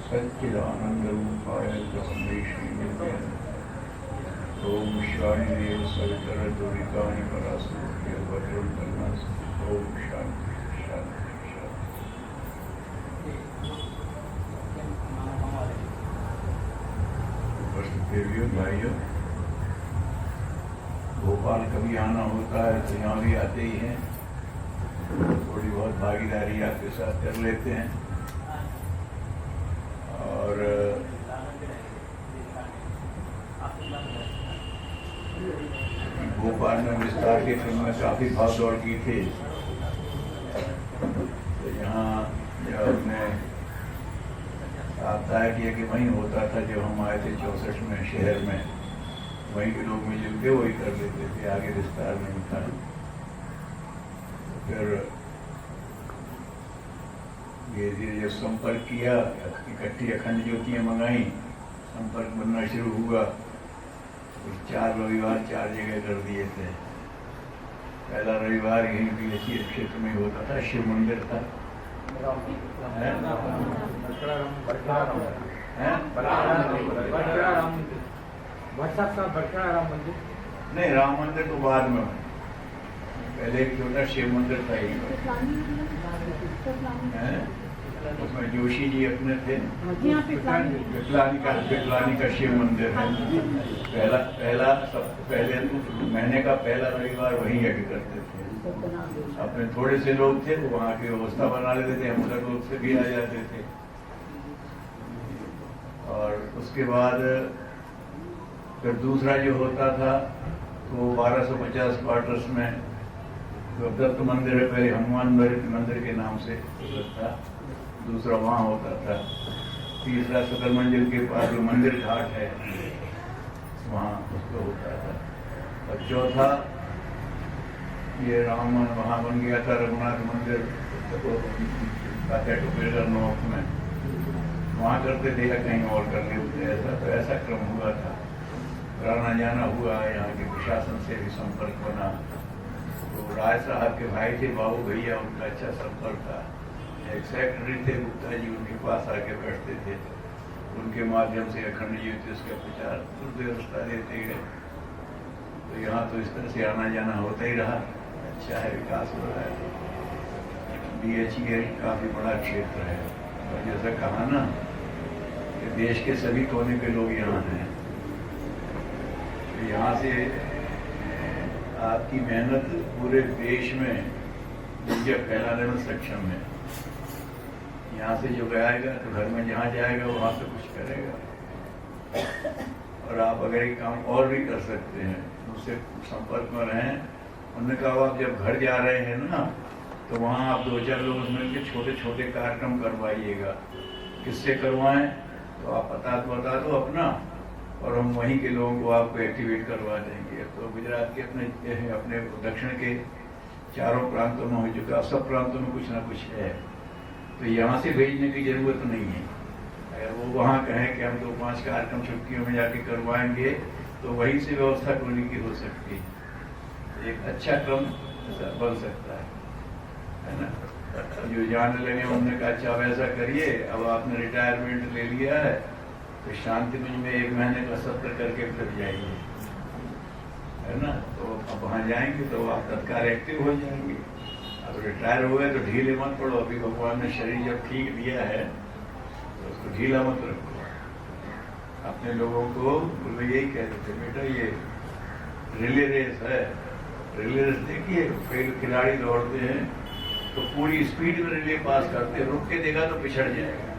सच्चिदानंदरूपाय तस्मै श्रीगुरवे ओम शान्तिरेव सवितरतुरिकानि परासूर्य वज्रं तन्नास्तु। ओम शांति शांति शांति। उपस्थित देवियों भाइयों, भोपाल कभी आना होता है तो यहाँ भी आते ही हैं, थोड़ी बहुत भागीदारी आपके साथ कर लेते हैं। और भोपाल में विस्तार की फिल्म में काफ़ी भाग दौड़ की थी, तो यहाँ जब हमने आता है कि वहीं होता था जब हम आए थे 64 में शहर में, वहीं के लोग मिलजुल के वही कर लेते थे, आगे विस्तार नहीं था। फिर धीरे धीरे जब संपर्क किया, इकट्ठी अखंड ज्योतियाँ मंगाई, संपर्क बनना शुरू हुआ, तो 4 रविवार 4 जगह कर दिए थे। पहला रविवार यहीं बीएचई क्षेत्र में होता था, शिव मंदिर था। नहीं, राम मंदिर तो बाद में, पहले एक छोटा शिव मंदिर था यहीं पर, उसमें जोशी जी अपने थे। पिपलानी का शिव मंदिर है। पहले महीने का पहला रविवार वहीं आके करते थे। अपने थोड़े से लोग थे तो वहाँ की व्यवस्था बना लेते थे, हम लोग से भी आ जाते थे। और उसके बाद फिर दूसरा जो होता था तो 1250 क्वार्टर्स में दत्त मंदिर है, पहले हनुमान मंदिर के नाम से था, दूसरा वहाँ होता था। तीसरा सदर मंजिल के पास जो मंदिर घाट है वहाँ उसको होता था। और चौथा ये राम वहाँ बन गया था रघुनाथ मंदिर नॉर्थ में, वहाँ करते थे या कहीं और कर लेते, ऐसा तो ऐसा क्रम हुआ था। आना जाना हुआ, यहाँ के प्रशासन से भी संपर्क बना। तो राय साहब के भाई थे बाबू भैया, उनका अच्छा संपर्क था। एक सेक्रेटरी थे गुप्ता जी, उनके पास आके बैठते थे, उनके माध्यम से अखंड ज्योति उसका प्रचार व्यवस्था देते गए। तो यहाँ तो इस तरह से आना जाना होता ही रहा। अच्छा है, विकास हो रहा है। बीएचई काफी बड़ा क्षेत्र है, और जैसा कहा ना कि देश के सभी कोने के लोग यहाँ हैं। तो यहाँ से आपकी मेहनत पूरे देश में विजय फैलाने में सक्षम है। यहाँ से जो गयाएगा तो घर में जहाँ जाएगा वहाँ से कुछ करेगा। और आप अगर ये काम और भी कर सकते हैं, उससे संपर्क में रहें। उन्होंने कहा आप जब घर जा रहे हैं ना, तो वहाँ आप 2-4 लोग मिलकर छोटे छोटे कार्यक्रम करवाइएगा। किससे करवाएं तो आप बता दो अपना, और हम वहीं के लोगों को आपको एक्टिवेट करवा देंगे। तो गुजरात के अपने दक्षिण के चारों प्रांतों में हो चुका, सब प्रांतों में कुछ ना कुछ है। तो यहाँ से भेजने की जरूरत नहीं है। अगर वो वहाँ कहें कि हम 2-5 कार्यक्रम छुट्टियों में जाके करवाएंगे, तो वहीं से व्यवस्था करने की हो सकती है। एक अच्छा क्रम बन सकता है ना। जो जाने लगे उन्होंने कहा अच्छा वैसा करिए, अब आपने रिटायरमेंट ले लिया है तो शांतिकुंज में 1 महीने का सत्र करके फिर जाइए, है ना। तो अब वहाँ जाएंगे तो आप तत्काल एक्टिव हो जाएंगे। अब रिटायर हुए तो ढीले मत पड़ो, अभी भगवान ने शरीर जब ठीक दिया है तो उसको ढीला मत रखो। अपने लोगों को यही कहते थे, बेटा ये रिले रेस है, रिले रेस देखिए, कई खिलाड़ी दौड़ते हैं तो पूरी स्पीड में रिले पास करते हैं, रुक के देखा तो पिछड़ जाएगा।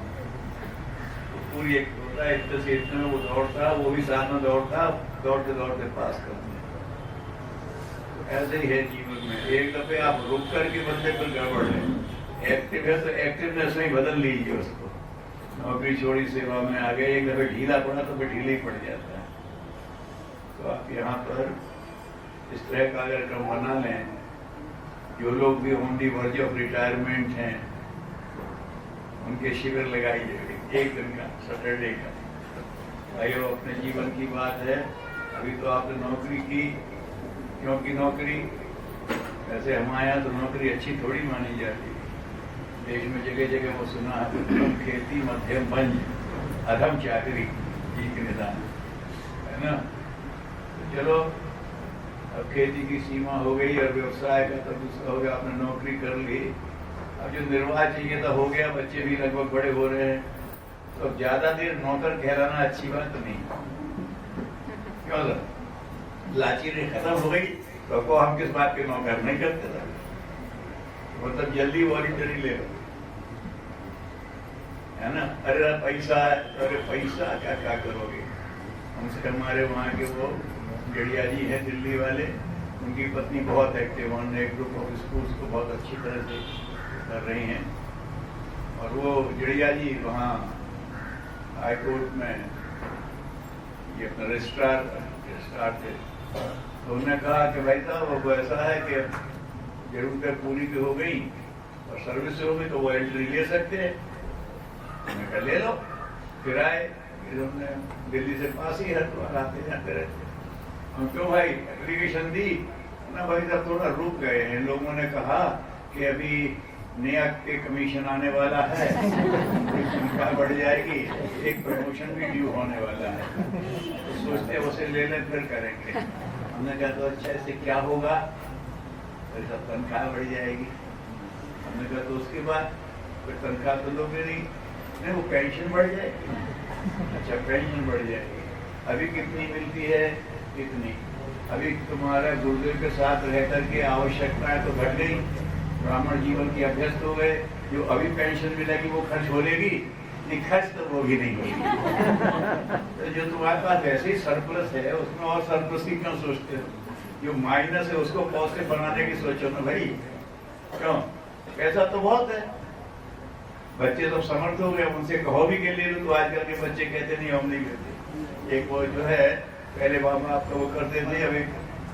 तो पूरी एक होता है इतने से इतने में वो दौड़ता, वो भी साथ में दौड़ता, दौड़ते दौड़ते पास करते। ऐसे ही है जीवन में, एक दफे आप रुक करके बंदे पर गड़बड़ है, एक्टिव है तो एक्टिवनेस में बदल लीजिए उसको। नौकरी छोड़ी सेवा में आ गए, एक दफे ढीला पड़ा तो फिर ढीला ही पड़ जाता है। तो आप यहाँ पर इस तरह का अगर क्रम बना लें, जो लोग भी on the verge of retirement हैं उनके शिविर लगाइए, 1 दिन का, सैटरडे का। भाई अपने जीवन की बात है, अभी तो आपने नौकरी की, क्योंकि नौकरी वैसे हमारे यहाँ तो नौकरी अच्छी थोड़ी मानी जाती है। देश में जगह जगह वो सुना है, खेती मध्यम बंज अधम चाकरी जी के निदान, है ना। तो चलो, अब खेती की सीमा हो गई और व्यवसाय का तो दूसरा हो गया, आपने नौकरी कर ली, अब जो निर्वाह चाहिए था हो गया, बच्चे भी लगभग बड़े हो रहे हैं, तो अब ज्यादा देर नौकर कहलाना अच्छी बात नहीं। क्यों सर, लाची ने खत्म हो गई तो हम किस बात के नौकर नहीं करते थे, मतलब जल्दी वॉलंटरी ले लो, है ना। अरे पैसा, अरे पैसा क्या क्या करोगे। हमसे हमारे वहाँ के वो गड़िया जी हैं दिल्ली वाले, उनकी पत्नी बहुत एक्टिव, उन्होंने एक ग्रुप ऑफ स्कूल्स को बहुत अच्छी तरह से कर रही हैं, और वो गड़िया जी वहाँ हाई कोर्ट में ये अपना रजिस्ट्रार थे। तो उन्होंने कहा कि भाई साहब वो ऐसा है कि जरूरतें पूरी तो हो गई और सर्विस हो गई तो वो एंट्री ले सकते हैं। मैंने कहा ले लो। फिर आए, फिर हमने दिल्ली से पास ही हरिद्वार आते जाते रहते। हम क्यों भाई एप्लीकेशन दी ना, भाई साहब थोड़ा रुक गए हैं, लोगों ने कहा कि अभी नया के कमीशन आने वाला है, तनख्वाह बढ़ जाएगी, एक प्रमोशन भी ड्यू होने वाला है, तो सोचते उसे ले लें फिर करेंगे। हमने कहा तो अच्छा इससे क्या होगा, फिर सब तनख्वाह बढ़ जाएगी। हमने कहा तो उसके बाद फिर तनख्वाह तो लोगे नहीं, वो पेंशन बढ़ जाएगी। अच्छा पेंशन बढ़ जाएगी, अभी कितनी मिलती है, कितनी, अभी तुम्हारा गुरुदेव के साथ रह करके आवश्यकताएं तो घट गई, ब्राह्मण जीवन की अभ्यस्त हो गए, जो अभी पेंशन मिलेगी वो खर्च हो लेगी, नहीं खर्च तो वो भी नहीं होगी। तो जो तुम्हारे पास वैसे ही सरप्लस है उसमें और सरप्लस की क्यों सोचते हो, जो माइनस है उसको पॉजिटिव बनाने की सोचो ना भाई। क्यों, पैसा तो बहुत है, बच्चे तो समर्थ हो गए, उनसे कहो भी के ले लो तो आजकल के बच्चे कहते नहीं हम नहीं करते। एक वो जो है पहले माँ बाप तो वो करते थे, अब एक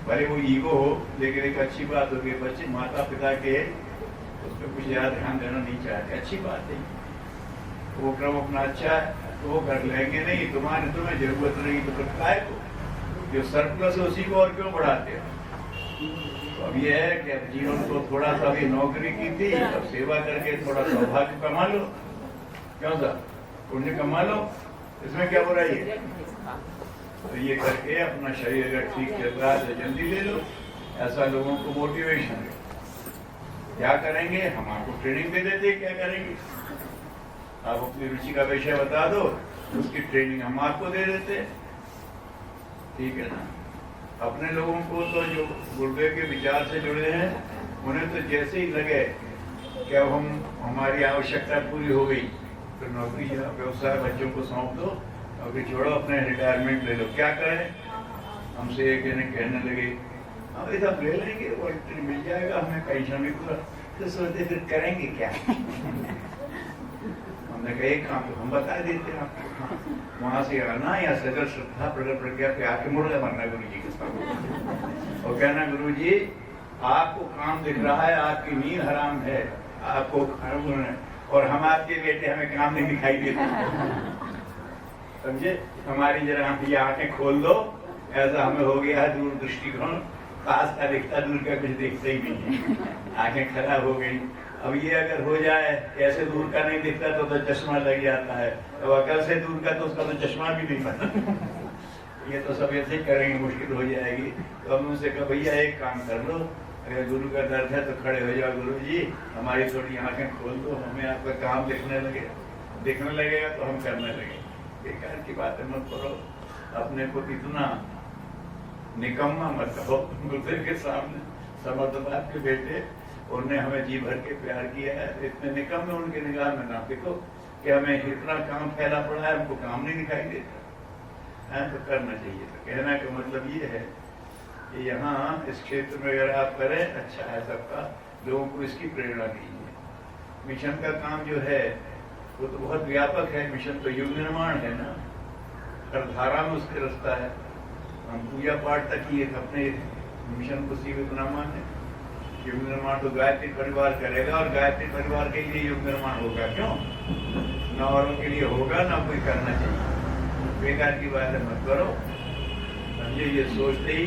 भले वो ईगो हो लेकिन एक अच्छी बात होगी, बच्चे माता पिता के उस पर कुछ ज्यादा ध्यान देना नहीं चाहते, अच्छी बात है। वो क्रम अपना अच्छा है तो वो कर लेंगे, नहीं तुम्हें जरूरत नहीं तो फिर काय को, जो सरप्लस है उसी को और क्यों बढ़ाते हो। तो अब ये है कि अब जीवन को थोड़ा सा भी नौकरी की थी, अब सेवा करके थोड़ा सौभाग्य कमा लो, क्यों सर, पुण्य कमा लो, इसमें क्या बुराई है। तो ये करके अपना शरीर अगर ठीक चल रहा है तो जल्दी ले लो, ऐसा लोगों को मोटिवेशन है। क्या करेंगे, हम आपको ट्रेनिंग दे देते, क्या करेंगे, आप अपनी रुचि का विषय बता दो, उसकी ट्रेनिंग हम आपको दे देते, ठीक है ना। अपने लोगों को तो जो गुरुदेव के विचार से जुड़े हैं, उन्हें तो जैसे ही लगे कि अब हमारी आवश्यकता पूरी हो गई तो नौकरी या व्यवसाय बच्चों को सौंप दो, नौकरी छोड़ो, अपने रिटायरमेंट ले लो। क्या करें, हमसे एक जने कहने लगे हम ये सब ले लेंगे, वॉलंटरी मिल जाएगा हमें, पेंशन भी पूरा, तो सोचते फिर करेंगे क्या। हमने कहा एक काम तो हम बता देते हैं आपको, वहां से आना या सगर श्रद्धा प्रकट प्रज्ञा पे आके मुर्गा बनना गुरु जी के साथ, और कहना गुरु जी आपको काम दिख रहा है, आपकी नींद हराम है, आपको और हम आपके बेटे हमें काम नहीं दिखाई देते, समझे। हमारी जरा आंखें खोल दो, ऐसा हमें हो गया है दूर दृष्टिकोण, पास का दिखता दूर का कुछ दिखता ही नहीं है, आंखें खराब हो गई। अब ये अगर हो जाए ऐसे दूर का नहीं दिखता तो चश्मा लग जाता है, अब अकल से दूर का तो उसका तो चश्मा भी नहीं पता। ये तो सब ऐसे ही करेंगे, मुश्किल हो जाएगी। तो हम उनसे कहा भैया एक काम कर लो, अगर गुरु का दर्द है तो खड़े हो जाओ गुरु जी, हमारी थोड़ी आंखें खोल दो, हमें आपका काम दिखने लगेगा तो हम करने लगे। बेकार की बात है, मत करो, अपने को इतना निकम्मा मत कहो। गुरुदेव के सामने समर्थ बाप के बेटे, उन्होंने हमें जी भर के प्यार किया है, इतने निकम्मे उनके निगाह में ना देखो कि हमें इतना काम फैला पड़ा है, हमको काम नहीं दिखाई देता है, तो करना चाहिए। तो कहना का मतलब ये है कि यहाँ इस क्षेत्र में अगर आप करें अच्छा है सबका, लोगों को इसकी प्रेरणा दीजिए। मिशन का काम जो है वो तो बहुत व्यापक है, मिशन तो युग निर्माण है ना, हर धारा में उसके रास्ता है। हम पूजा पाठ तक ही अपने मिशन को सीमित न माने। युग निर्माण तो गायत्री परिवार करेगा और गायत्री परिवार के लिए युग निर्माण होगा, क्यों न औरों के लिए होगा, ना कोई करना चाहिए। बेकार की बात है, मत करो, समझे। ये सोचते ही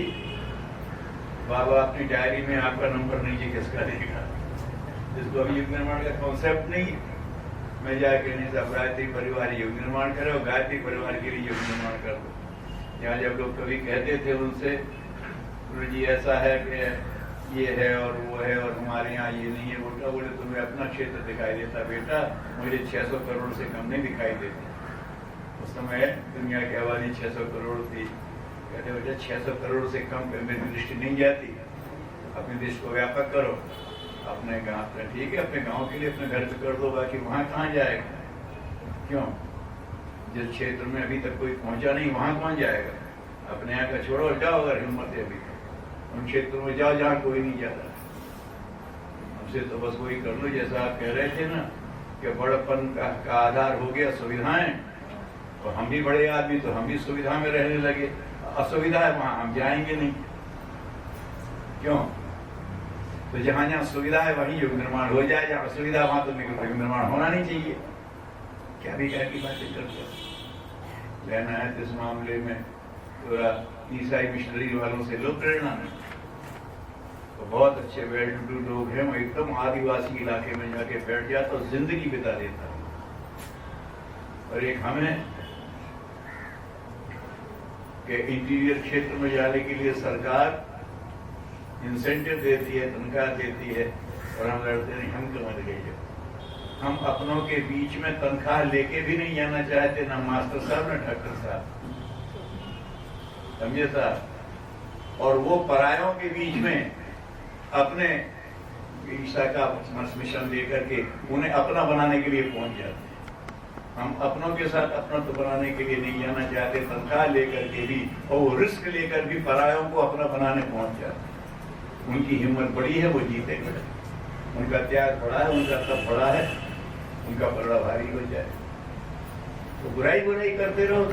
बाबा अपनी डायरी में आपका नंबर नहीं है, किसका देगा, जिसको अभी युग निर्माण का कॉन्सेप्ट नहीं है, मैं जाके नहीं सब गायत्री परिवार योग निर्माण करे और गायत्री परिवार के लिए योग निर्माण कर दो। यहाँ जब लोग कभी कहते थे उनसे गुरु जी ऐसा है कि ये है और वो है और हमारे यहाँ ये नहीं है, उल्टा बोले तुम्हें अपना क्षेत्र दिखाई देता बेटा, मुझे 600 करोड़ से कम नहीं दिखाई देती। उस समय दुनिया की आबादी 600 करोड़ थी। कहते बेटा 600 करोड़ से कम पे मेरी दृष्टि नहीं जाती, अपनी दृष्टि को व्यापक करो। अपने गाँव पे ठीक है, अपने गाँव के लिए अपने घर पे कर दो, बाकी वहाँ कहाँ जाएगा? क्यों? जिस क्षेत्र में अभी तक कोई पहुँचा नहीं वहाँ कौन जाएगा? अपने यहाँ का छोड़ो, जाओ अगर हिम्मत है अभी उन क्षेत्रों में जाओ जहाँ कोई नहीं जाता। हमसे तो बस वही कर लो जैसा आप कह रहे थे ना कि बड़पन का आधार हो गया सुविधाएं, और हम भी बड़े आदमी तो हम भी सुविधा में रहने लगे। असुविधा है वहाँ हम जाएंगे नहीं। क्यों? तो जहाँ जहाँ सुविधा है वहीं योग निर्माण हो जाए, जहाँ असुविधा वहाँ तो योग निर्माण होना नहीं चाहिए। क्या भी क्या की बातें करते लेना है तो इस मामले में थोड़ा ईसाई मिशनरी वालों से लो प्रेरणा नहीं। तो बहुत अच्छे वेल टू डू लोग हैं, वो एकदम आदिवासी इलाके में जाके बैठ जाता और जिंदगी बिता देता। और एक हमें कि इंटीरियर क्षेत्र में जाने के लिए सरकार इंसेंटिव देती है, तनख्वाह देती है, और हम लड़ते नहीं। हम क्यों मर गए? हम अपनों के बीच में तनख्वाह लेके भी नहीं जाना चाहते, ना मास्टर साहब ना डॉक्टर साहब, समझे साहब। और वो परायों के बीच में अपने ईसा का मिशन लेकर के उन्हें अपना बनाने के लिए पहुंच जाते हैं। हम अपनों के साथ अपना तो बनाने के लिए नहीं जाना चाहते, तनख्वाह लेकर के भी और रिस्क लेकर भी परायों को अपना बनाने पहुंच जाते हैं। उनकी हिम्मत बड़ी है, वो जीते गए। उनका त्याग बड़ा है, उनका सब बड़ा है, उनका पलड़ा भारी हो जाए। तो बुराई बुराई करते रहो,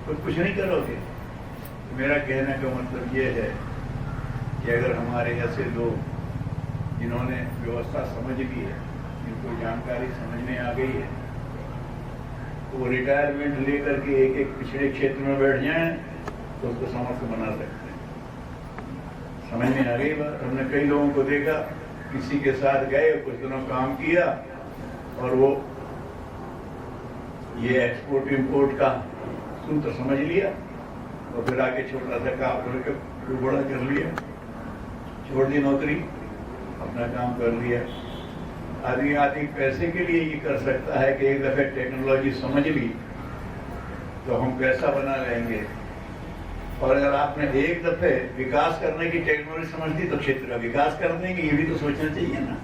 कुछ नहीं करोगे। मेरा कहने का मतलब ये है कि अगर हमारे ऐसे लोग जिन्होंने व्यवस्था समझ ली है, जिनको जानकारी समझ में आ गई है, तो वो रिटायरमेंट लेकर के एक एक पिछड़े क्षेत्र में बैठ जाएं तो उसको समर्थ बना सकते हैं। समझ में आ गई बात। हमने कई लोगों को देखा, किसी के साथ गए, कुछ दिनों काम किया और वो ये एक्सपोर्ट इंपोर्ट का सूत्र समझ लिया और फिर आके छोटा सा काम करके बड़ा कर लिया, छोड़ दी नौकरी, अपना काम कर लिया। आदमी आर्थिक पैसे के लिए ये कर सकता है कि एक दफे टेक्नोलॉजी समझ ली तो हम पैसा बना लेंगे। और अगर आपने एक दफे विकास करने की टेक्नोलॉजी समझ ली तो क्षेत्र का विकास कर देंगे, ये भी तो सोचना चाहिए ना।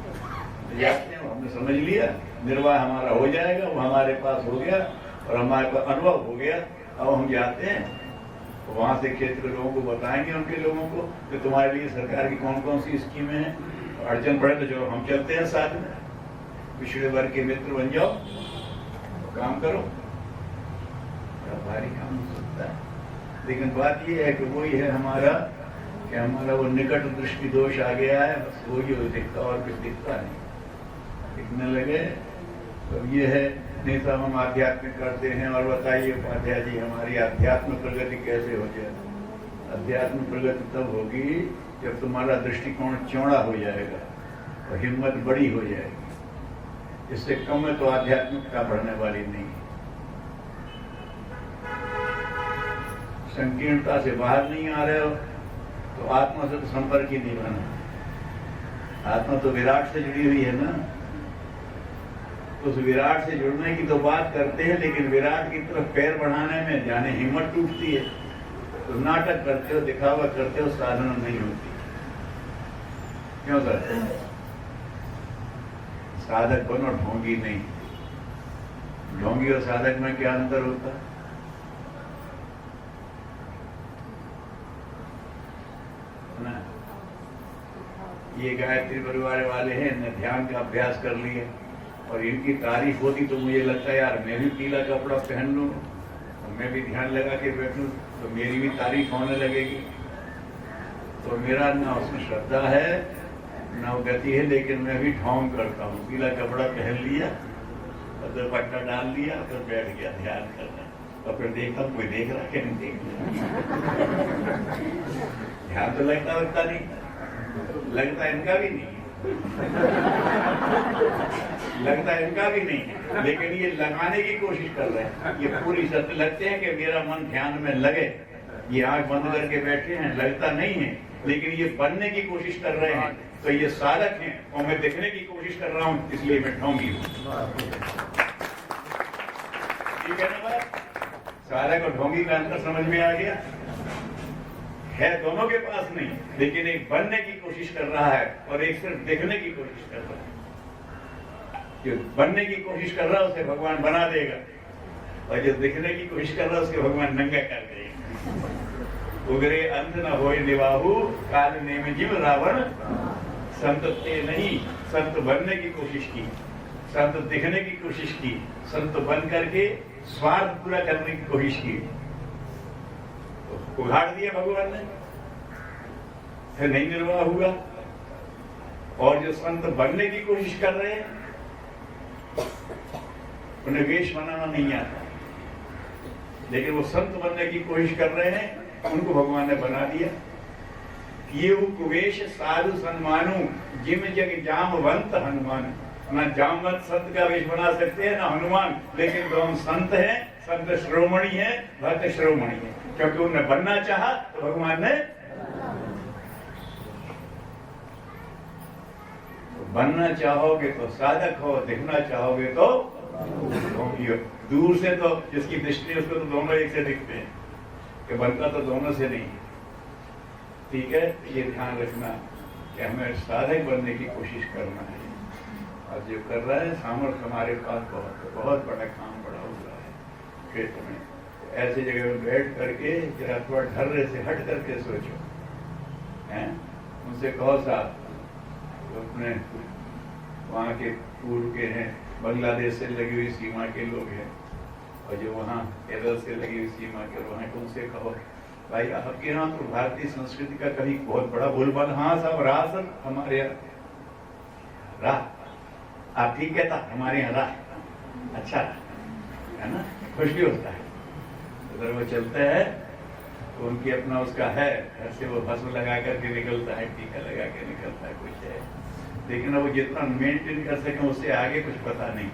जाते हैं, हमने समझ लिया, निर्वाह हमारा हो जाएगा, वो हमारे पास हो गया और हमारे पास अनुभव हो गया। अब हम जाते हैं तो वहाँ से क्षेत्र लोगों को बताएंगे, उनके लोगों को कि तुम्हारे लिए सरकार की कौन कौन सी स्कीमें हैं। अड़चन पड़े तो चलो हम चलते हैं साथ में, पिछड़े वर्ग के मित्र बन जाओ, काम करो। बड़ा भारी काम हो सकता है, लेकिन बात यह है कि वही है हमारा कि हमारा वो निकट दृष्टि दोष आ गया है, बस वही हो दिखता और कुछ दिखता नहीं। दिखने लगे तो ये है, नहीं तो हम आध्यात्मिक करते हैं। और बताइए उपाध्याय जी, हमारी आध्यात्मिक प्रगति कैसे हो जाए? आध्यात्मिक प्रगति तब होगी जब तुम्हारा दृष्टिकोण चौड़ा हो जाएगा और हिम्मत बड़ी हो जाएगी। इससे कम में तो आध्यात्मिकता बढ़ने वाली नहीं। संकीर्णता से बाहर नहीं आ रहे हो तो आत्मा से तो संपर्क ही नहीं बना। आत्मा तो विराट से जुड़ी हुई है ना। उस विराट से जुड़ने की तो बात करते हैं, लेकिन विराट की तरफ पैर बढ़ाने में जाने हिम्मत टूटती है। तो नाटक करते हो, दिखावा करते हो, साधना नहीं होती। क्यों करते हो? साधक बनो, ढोंगी नहीं। ढोंगी और साधक में क्या अंतर होता है? ना, ये गायत्री परिवार वाले हैं, इन्हें ध्यान का अभ्यास कर लिए और इनकी तारीफ होती तो मुझे लगता है यार मैं भी पीला कपड़ा पहन लूं और मैं भी ध्यान लगा के बैठूं तो मेरी भी तारीफ होने लगेगी। तो मेरा ना उसमें श्रद्धा है ना वो गति है, लेकिन मैं भी ढोंग करता हूँ। पीला कपड़ा पहन लिया और दुपट्टा डाल लिया, फिर बैठ गया ध्यान करना, और फिर देखता हूँ कोई देख रहा क्या नहीं देख रहा। ध्यान तो लगता नहीं, लगता इनका भी नहीं। लगता इनका भी नहीं, लेकिन ये लगाने की कोशिश कर रहे हैं। ये पूरी सत्य लगते हैं कि मेरा मन ध्यान में लगे, ये आंख बंद करके बैठे हैं, लगता नहीं है, लेकिन ये बनने की कोशिश कर रहे हैं। तो ये साधक हैं और मैं दिखने की कोशिश कर रहा हूं, इसलिए मैं ढोंगी हूं। ठीक है ना बात? साधक और ढोंगी का अंतर समझ में आ गया? है दोनों के पास नहीं, लेकिन एक बनने की कोशिश कर रहा है और एक सिर्फ दिखने की कोशिश कर रहा है। जो बनने की कोशिश कर रहा है उसे भगवान बना देगा, और जो दिखने की कोशिश कर रहा है उसके भगवान नंगा कर देगा। उगरे अंत न होए निवाहु काल नेम जीव रावण। संत ते नहीं, संत बनने की कोशिश की, संत दिखने की कोशिश की, संत बन करके स्वार्थ पूरा करने की कोशिश की, उघाड़ दिया भगवान ने, फिर नहीं निर्वाह हुआ। और जो संत बनने की कोशिश कर रहे हैं उन्हें वेश बनाना नहीं आता, लेकिन वो संत बनने की कोशिश कर रहे हैं, उनको भगवान ने बना दिया। ये कुवेश साधु सन्मानु जिम जग जामवंत हनुमान। ना जामवंत संत का वेश बना सकते हैं ना हनुमान, लेकिन दोनों संत हैं, संत श्रोमणी है, भक्त श्रोमणी है, क्योंकि उन्होंने बनना चाहा तो भगवान ने बनना चाहोगे तो साधक हो, दिखना चाहोगे तो ढोंगी हो। दूर से तो जिसकी दृष्टि उसको तो दोनों एक से दिखते हैं, कि बनता तो दोनों से नहीं। ठीक है, ये ध्यान रखना कि हमें साधक बनने की कोशिश करना है, और जो कर रहा है सामर्थ्य हमारे पास बहुत बड़ा काम पड़ा हुआ है क्षेत्र में। तो ऐसी जगह में बैठ करके जरा थोड़ा ढर्रे से हट करके सोचो, हैं? उनसे कहो साहब, तो अपने वहाँ के पूर्व के हैं, बांग्लादेश से लगी हुई सीमा के लोग हैं, और जो वहाँ केरल से लगी हुई सीमा के लोग हैं, उनसे कहो भाई आपके यहाँ तो भारतीय संस्कृति का कभी बहुत बड़ा बोलबाल। हाँ साहब, रहा सर, हमारे यहाँ रहा। आप ठीक कहता, हमारे यहाँ रहा, अच्छा है ना, खुश भी होता है। उधर वो चलता है तो उनकी अपना उसका है, घर से वो भस्म लगा करके निकलता है, टीका लगा के निकलता है, कुछ है, लेकिन वो जितना मेंटेन कर सके उससे आगे कुछ पता नहीं।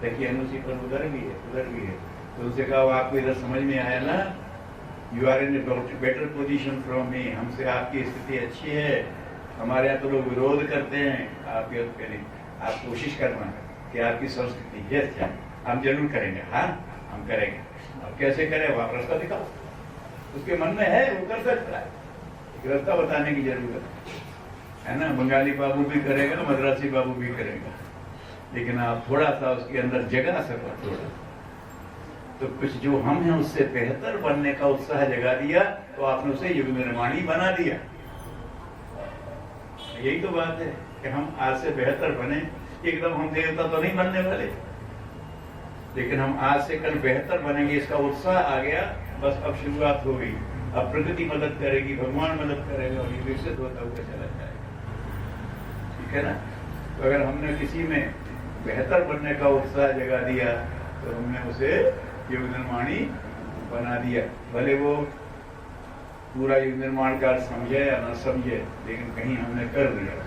देखिए अनुसी पर उधर भी है, उधर भी है। तो उनसे कहा आपको इधर समझ में आया ना, you are in better position from me, हमसे आपकी स्थिति अच्छी है। हमारे यहाँ तो लोग विरोध करते हैं, आप आप कोशिश करना कि आपकी संस्कृति ये अच्छा, हम जरूर करेंगे। हाँ हम करेंगे, अब कैसे करें, वहाँ रास्ता दिखाओ। उसके मन में है, वो कर सकता है, रास्ता बताने की जरूरत है ना। बंगाली बाबू भी करेगा, मद्रासी बाबू भी करेगा, लेकिन आप थोड़ा सा उसके अंदर जगा सको थोड़ा, तो कुछ जो हम हैं उससे बेहतर बनने का उत्साह जगा दिया, तो आपने उसे युग निर्माणी बना दिया। यही तो बात है कि हम आज से बेहतर बने। एकदम हम देवता तो नहीं बनने वाले, लेकिन हम आज से कल बेहतर बनेंगे, इसका उत्साह आ गया, बस अब शुरुआत हो गई। अब प्रकृति मदद करेगी, भगवान मदद करेगा, और ये विकसित होता हुआ चला जाएगा। ठीक है ना। तो अगर हमने किसी में बेहतर बनने का उत्साह जगा दिया, तो हमने उसे युग निर्माणी बना दिया। भले वो पूरा युग निर्माण का समझे या न समझे, लेकिन कहीं हमने कर दिया,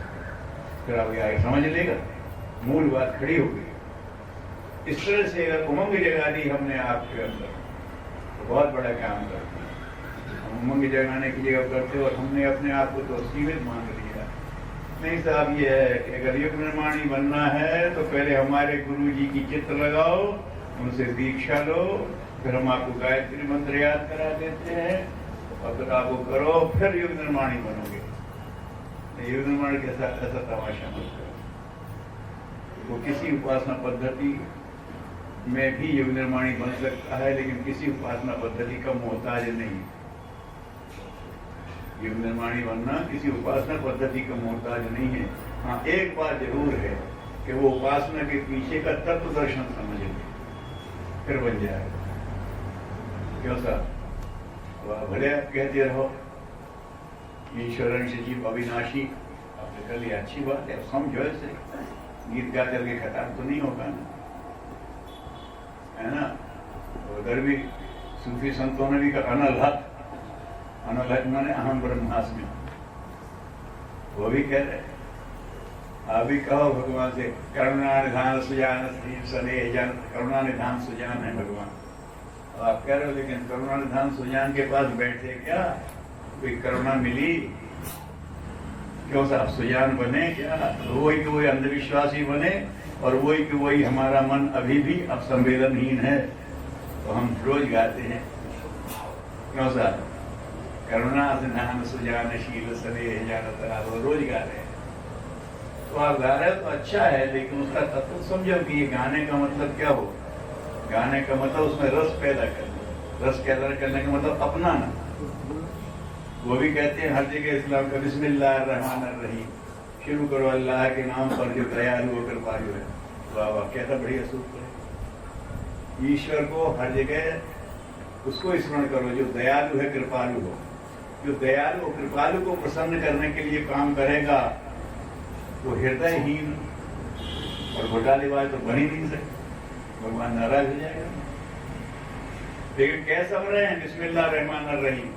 फिर अब आगे समझ लेगा, मूल बात खड़ी हो गई। इस तरह से अगर उमंग जगा दी हमने आपके अंदर, तो बहुत बड़ा काम करते हैं। हम उमंग जगाने की जगह करते, और हमने अपने आप को तो सीमित मान लिया। नहीं साहब, ये है कि अगर युग निर्माणी बनना है तो पहले हमारे गुरु जी की चित्र लगाओ, उनसे दीक्षा लो, फिर हम आपको गायत्री मंत्र याद करा देते हैं, और फिर आप वो करो, फिर युग निर्माणी बनोगे। युग निर्माण के साथ ऐसा तमाशा मत करो। वो किसी उपासना पद्धति में भी युग निर्माणी बन सकता है, लेकिन किसी उपासना पद्धति का मोहताज नहीं। युग निर्माणी बनना किसी उपासना पद्धति का मोहताज नहीं है। हाँ, एक बात जरूर है कि वो उपासना के पीछे का तत्व दर्शन समझ ले, फिर बन जाएगा। क्यों साहब, भले आप कहते रहो ईश्वरन से जीव अविनाशी, आपने कर लिया, अच्छी बात है, समझो ऐसे, गीत गा करके खत्म तो नहीं होगा ना, है ना। उधर भी सूफी संतों ने भी कहा अनलहत, अनलहत माने अहम ब्रह्मास्मि, वो भी कह रहे अभी कहो भगवान से करुणा निधान सुजान स्नेह जन, करुणा निधान सुजान है भगवान। आप कह रहे हो लेकिन करुणा निधान सुजान के पास बैठे क्या कोई करुणा मिली? क्यों साहब सुजान बने क्या? वही कि वही अंधविश्वासी बने और वही कि वही हमारा मन अभी भी अब संवेदनहीन है, तो हम रोज गाते हैं। क्यों साहब? करुणा निधान सुजान शील स्नेह जानता, वो रोज गा रहे हैं। तो आप गा रहे हो तो अच्छा है, लेकिन उसका तत्व समझो कि ये गाने का मतलब क्या हो। गाने का मतलब उसमें रस पैदा करना, रस पैदा करने का मतलब अपनाना। वो भी कहते हैं हर जगह इस्लाम का बिस्मिल्लाह रहमान रहीम, शुरू करो अल्लाह के नाम पर जो दयालु होकर पालू है। वाह वाह, कहता बढ़िया सूत्र है। ईश्वर को हर जगह उसको स्मरण करो जो दयालु है, कृपालु हो। जो दयालु कृपालु को प्रसन्न करने के लिए काम करेगा वो हृदयहीन और घोटालेबाज तो बन ही नहीं सकते, भगवान नाराज हो जाएगा। लेकिन कह सब रहे हैं बिस्मिल्लाह रहमान रहीम,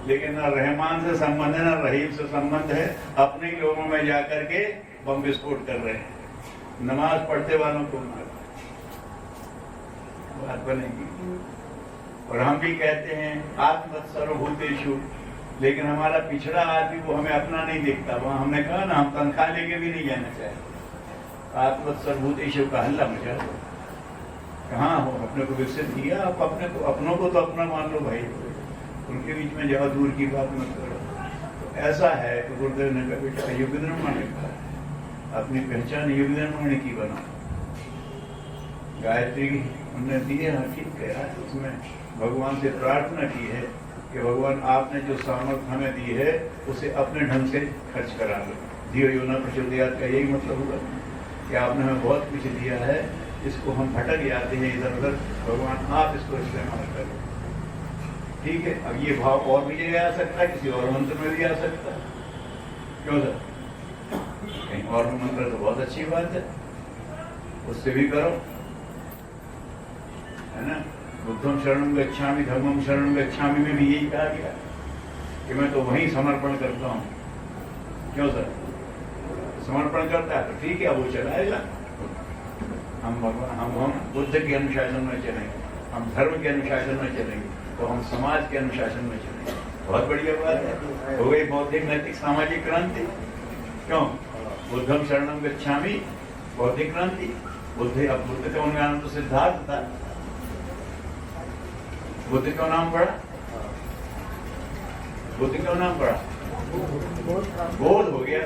लेकिन ना रहमान से संबंध है ना रहीम से संबंध है। अपने ही लोगों में जाकर के बम विस्फोट कर रहे हैं, नमाज पढ़ते वालों को मार, बात बनेगी। और हम भी कहते हैं आत्मत सर्वभूतेषु, लेकिन हमारा पिछड़ा आदमी वो हमें अपना नहीं देखता। वहां हमने कहा ना हम तनख्वाह लेके भी नहीं जाना चाहते। आत्मत सर्वभूतेषु का हल्ला मचा, कहाँ हो? अपने को विकसित किया, आप अपने को, अपनों को तो अपना मान लो भाई, उनके बीच में जाओ, दूर की बात मत करो। तो ऐसा है कि गुरुदेव ने कहा बेटा युगधर्म ने कहा अपनी पहचान युगधर्म की बना। गायत्री उन्होंने दी है, ठीक है, उसमें भगवान से प्रार्थना की है कि भगवान आपने जो सामर्थ्य हमें दी है उसे अपने ढंग से खर्च करा लो। धियो यो न प्रचोदयात् का यही मतलब हुआ कि आपने हमें बहुत कुछ दिया है, इसको हम भटक जाते हैं इधर उधर, भगवान आप इसको इस्तेमाल करो। ठीक है, अब ये भाव और भी जगह आ सकता है, किसी और मंत्र में भी आ सकता है। क्यों सर? कहीं और मंत्र तो बहुत अच्छी बात है, उससे भी करो, है ना। बुद्धम शरणं गच्छामि धर्मम शरणं गच्छामि में भी यही कहा गया कि मैं तो वहीं समर्पण करता हूँ। क्यों सर? समर्पण करता है तो ठीक है, वो चलाएगा। हम भगवान हम बुद्ध के अनुशासन में चलेंगे, हम धर्म के अनुशासन में चलेंगे, तो हम समाज के अनुशासन में चलेंगे। बहुत बढ़िया बात है, हो गई बौद्धिक नैतिक सामाजिक क्रांति। क्यों? बुद्धम शरणं गच्छामि बौद्धिक क्रांति। बुद्ध का उन्नयन तो सिद्धार्थ था, बुद्ध का नाम पड़ा, बुद्ध का नाम पड़ा, बोध हो गया।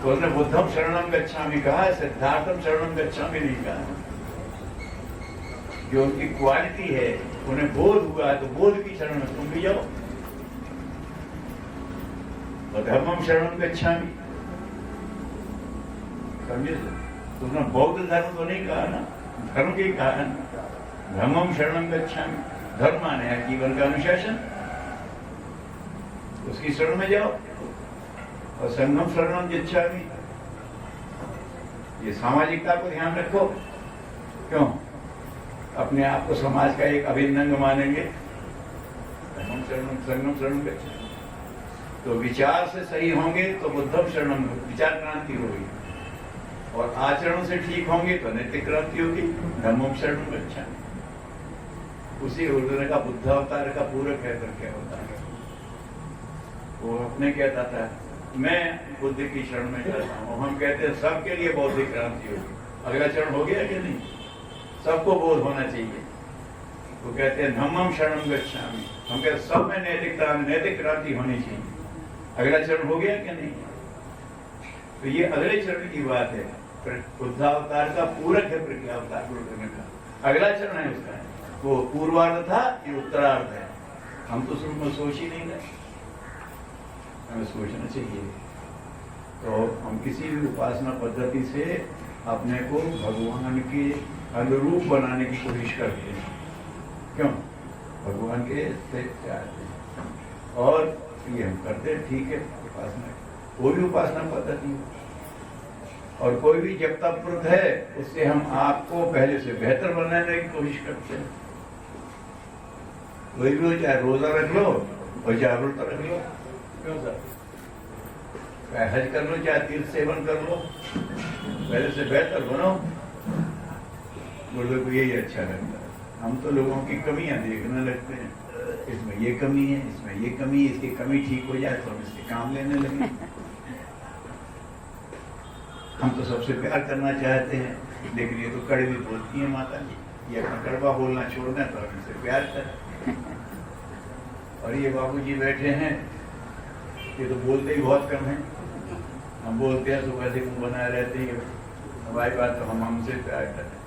तो उसने बुद्धम शरणं गच्छामि कहा, सिद्धार्थम शरणं गच्छामि नहीं कहा। जो उनकी क्वालिटी है, उन्हें बोध हुआ तो बोध की शरण में तुम भी जाओ। और धर्मम शरणं गच्छामि, समझे? तुमने बौद्ध धर्म तो नहीं कहा ना, धर्म के कहा है ना। धर्मम शरणं गच्छामि, धर्म माने है जीवन का अनुशासन, उसकी शरण में जाओ। और संघम शरणं गच्छामि, ये सामाजिकता को ध्यान रखो। क्यों? अपने आप को समाज का एक अभिन्न अंग मानेंगे, धर्मम शरणं संघम शरणं गच्छामि। तो विचार से सही होंगे तो बुद्धम शरणं, विचार क्रांति होगी, और आचरण से ठीक होंगे तो नैतिक क्रांति होगी, धर्मम शरणं गच्छामि। उसी उर्दू का बुद्ध अवतार का पूरक है। फिर क्या होता है? वो अपने कहता था मैं बुद्ध की शरण में जाता हूँ। हम कहते हैं सबके लिए बौद्धिक क्रांति होगी। अगला चरण हो गया कि नहीं? सबको बोध होना चाहिए। वो कहते हैं धम्मम शरणं गच्छामि, हम कहते सब में नैतिक क्रांति होनी चाहिए। अगला चरण हो गया कि नहीं? तो ये अगले चरण की बात है। बुद्धावतार का पूरक है प्रज्ञावतार गुरुदेव ने कहा। अगला चरण है उसका, वो पूर्वार्ध था, ये उत्तरार्ध है। हम तो शुरू में सोच ही नहीं रहे, हमें सोचना चाहिए। तो हम किसी भी उपासना पद्धति से अपने को भगवान के अनुरूप बनाने की कोशिश करते हैं। क्यों? भगवान के से चाहते हैं, और ये हम करते हैं। ठीक है, उपासना कोई भी उपासना पद्धति और कोई भी जब तक प्रत है, उससे हम आपको पहले से बेहतर बनाने की कोशिश करते हैं। कोई भी हो, चाहे रोजा रख लो और चाहे व्रत रख लो। क्यों सर? चाहे हज कर लो, चाहे तीर्थ सेवन कर लो, पहले से बेहतर बनो। लोगों को यही अच्छा लगता है। हम तो लोगों की कमियां देखने लगते हैं, इसमें ये कमी है, इसमें ये कमी है, इसकी कमी ठीक हो जाए तो हम इसके काम लेने लगे। हम तो सबसे प्यार करना चाहते हैं, लेकिन ये तो कड़वी बोलती है माता जी, ये अपना कड़वा बोलना छोड़ दें तो हम इनसे प्यार करें। और ये बाबूजी बैठे हैं, ये तो बोलते ही बहुत कम है। हम बोलते हैं सुबह से मुंह बनाए रहते हैं, हमारी बात तो हम हमसे प्यार करें।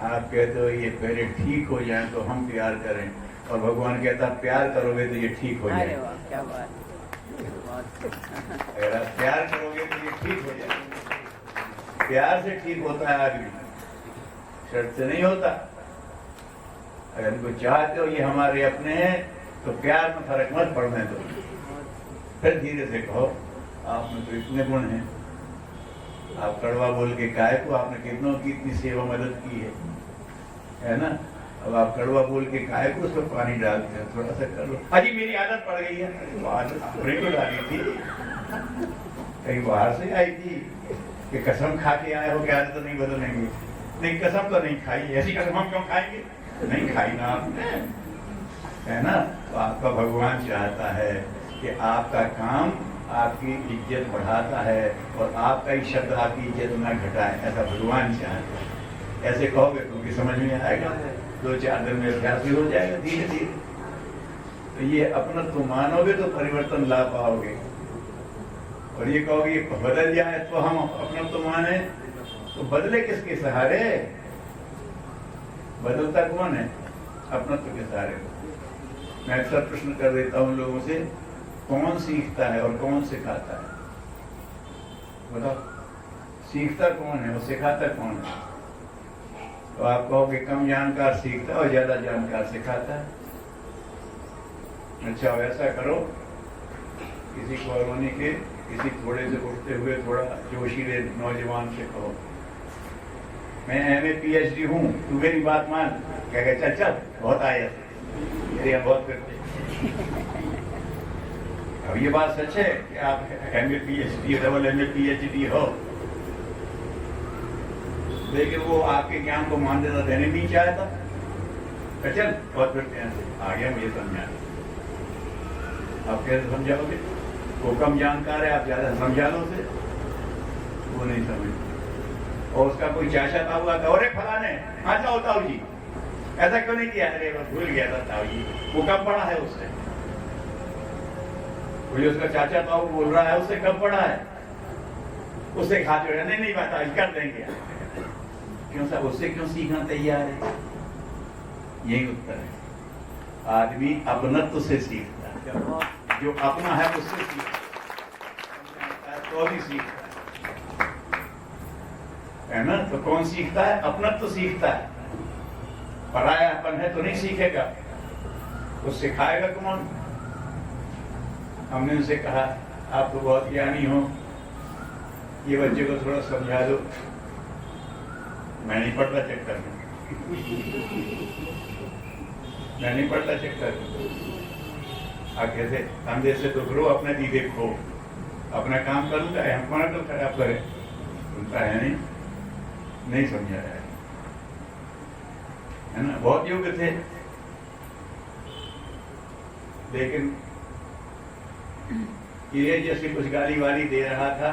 आप कहते हो ये पहले ठीक हो जाए तो हम प्यार करें, और भगवान कहता प्यार करोगे तो ये ठीक हो जाए। क्या बात, अगर आप प्यार करोगे तो ये ठीक हो जाए। प्यार से ठीक होता है आदमी, शर्त से नहीं होता। अगर इनको चाहते हो ये हमारे अपने हैं तो प्यार में फर्क मत पड़ने दो। फिर धीरे से कहो आप में तो इतने गुण हैं, आप कड़वा बोल के काहे को, आपने कितनों की इतनी सेवा मदद की है ना। अब आप कड़वा बोल के काहे को उसमें पानी डालते हैं, थोड़ा सा कर लो। अजी मेरी आदत पड़ गई है, वो आदत आपने को डाली थी, कहीं बाहर से आई थी कि कसम खा के आए हो कि आदत नहीं बदलेंगे। नहीं, कसम तो नहीं खाई, ऐसी कसम हम क्यों खाएंगे, नहीं खाई ना आपने, है ना। तो आपका भगवान चाहता है कि आपका काम आपकी इज्जत बढ़ाता है और आपका ही शब्द आपकी इज्जत न घटाए, ऐसा भगवान चाहता है। ऐसे कहोगे तो भी समझ में आएगा, 2-4 दिन में अभ्यास भी हो जाएगा धीरे धीरे। तो ये अपना तो मानोगे तो परिवर्तन ला पाओगे, और ये कहोगे बदल जाए तो हम अपना तो माने, तो बदले किसके सहारे, बदलता कौन है, अपना तो के सहारे। मैं अक्सर प्रश्न कर देता हूँ लोगों से, कौन सीखता है और कौन सिखाता है, बताओ। सीखता कौन है और सिखाता कौन है। तो आप कहोगे कम जानकार सीखता है और ज्यादा जानकार सिखाता है। अच्छा वैसा करो, किसी कॉलोनी के किसी थोड़े से उठते हुए थोड़ा जोशीले नौजवान से कहो मैं MA PhD हूँ, तू मेरी बात मान, कहेगा चल चल बहुत आया, मेरे यहाँ बहुत करते। अब ये बात सच है कि आप MA PhD double MA PhD हो, लेकिन वो आपके ज्ञान को मान्यता देने नहीं चाहता। चल बहुत फिरते हैं, आ गया मुझे समझा। आप कैसे समझाओगे, वो कम जानकार है, आप ज्यादा समझा लो उसे, वो नहीं समझ। और उसका कोई चाचा ताऊ आता, अरे फलाने हाँ जाओ ताऊ जी ऐसा क्यों नहीं किया, अरे बस भूल गया था ताऊ जी, वो कम पढ़ा है उससे। कोई उसका चाचा ताऊ बोल रहा है, उससे कम पढ़ा है, उससे हाथ जोड़ा, नहीं नहीं बात कर देंगे। क्यों साहब, उससे क्यों सीखना तैयार है। यही उत्तर है, आदमी अपनत्व से सीखता है, जो अपना है उससे सीखता है, तो भी सीखता है ना। तो कौन सीखता है, अपनत्व सीखता है, परायापन है तो नहीं सीखेगा, वो सिखाएगा कौन। हमने उनसे कहा आप तो बहुत ज्ञानी हो, ये बच्चे को थोड़ा समझा दो। मैं नहीं पढ़ता चक्कर में, मैं नहीं पढ़ता चक्कर में। आप कैसे अंधे से तो करो, अपने दीदे खो, अपना काम करूंगा, हम कौन तो खराब करे, सुनता है नहीं समझाया है ना। बहुत योग्य थे, लेकिन ये जैसे कुछ गाली वाली दे रहा था,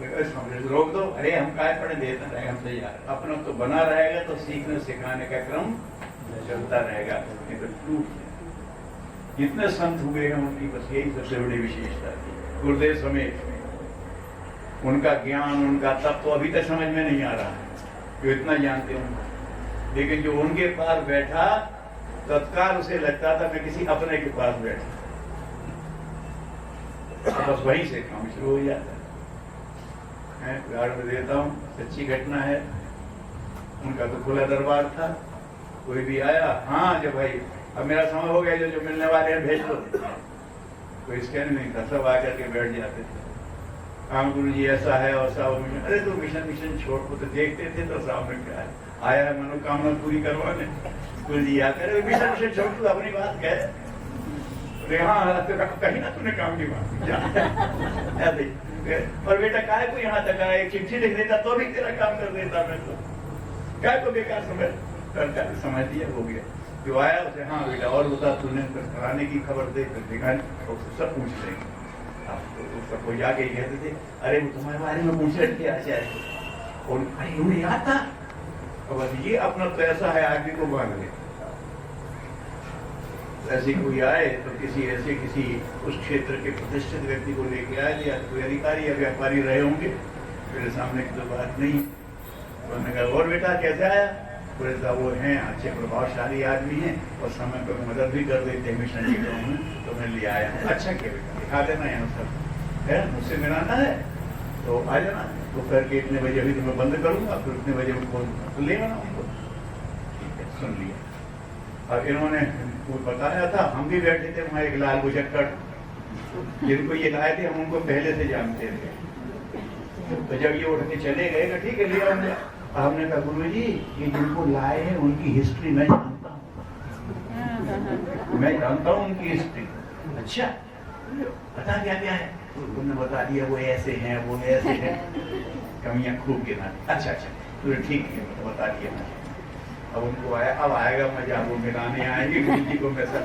रोक दो, अरे हम काय पढ़े देता रहेगा, हमसे यार अपना तो बना रहेगा तो सीखने सिखाने का क्रम चलता रहेगा, नहीं तो टूट। जितने संत हुए हैं उनकी बस यही सबसे बड़ी विशेषता थी, गुरुदेव समेत। उनका ज्ञान, उनका तप तो अभी तक समझ में नहीं आ रहा है, जो इतना जानते होंगे, लेकिन जो उनके पास बैठा तत्काल उसे लगता था मैं किसी अपने के पास बैठा, तो बस वहीं से काम शुरू हो जाता है। उदाहरण में देता हूँ, सच्ची घटना है। उनका तो खुला दरबार था, कोई भी आया, हाँ जब भाई अब मेरा समय हो गया, जो मिलने वाले हैं भेज दो। कोई स्कैन नहीं था, सब आकर के बैठ जाते थे। काम गुरु जी ऐसा है और साहब, अरे तो मिशन छोड़ को तो देखते थे, तो साहब में क्या है, आया है मनोकामना पूरी करवाने। गुरु जी आकर मिशन छोड़ तू अपनी बात कह, हाँ कहीं ना तूने काम की बात ऐसे। और बेटा काय को यहाँ तक आया, एक चिट्ठी लिख देता तो भी तेरा काम कर देता मैं तो, काय को बेकार समझ करता, समझ दिया, हो गया। जो आया उसे हाँ बेटा और बता तूने कराने की खबर दे, सब पूछ लेंगे। तो सबको जाके कहते थे अरे वो तुम्हारे बारे में पूछ रहे थे आचार्य, और अरे उन्हें याद था। तो बस ये अपना तो ऐसा है आदमी को मान ले। ऐसे कोई आए तो किसी ऐसे किसी उस क्षेत्र के प्रतिष्ठित व्यक्ति को लेके आए, या कोई अधिकारी या व्यापारी रहे होंगे, मेरे सामने की तो बात नहीं। तो मैंने कहा और बेटा कैसे आया? बोले साहब वो हैं अच्छे प्रभावशाली आदमी हैं और समय पर मदद भी कर देते हैं मिशन की काम में, तो मैं ले आया। अच्छा क्या बेटा दिखा देना यहाँ सब है, मुझसे मिलाना है तो आ जाना, दोपहर के इतने बजे अभी तो मैं बंद करूँगा, फिर उतने बजे उनको तो ले आना उनको। ठीक है, सुन लिया। और इन्होंने बताया था, हम भी बैठे थे वहाँ, एक लाल बुझक्कड़ जिनको ये लाए थे हम उनको पहले से जानते थे। तो जब ये उठ के चले गए तो ठीक है ले आऊंगा। हमने कहा गुरुजी ये जिनको लाए हैं उनकी हिस्ट्री मैं जानता हूँ, मैं जानता हूँ उनकी हिस्ट्री। अच्छा पता क्या क्या है? तुमने बता दिया वो ऐसे हैं वो ऐसे हैं, कमियां खूब गिना। अच्छा तो ठीक है बता दिया मैं। अब उनको आया, अब आएगा मजा, वो मिलाने आएंगे गुरु जी को पैसा।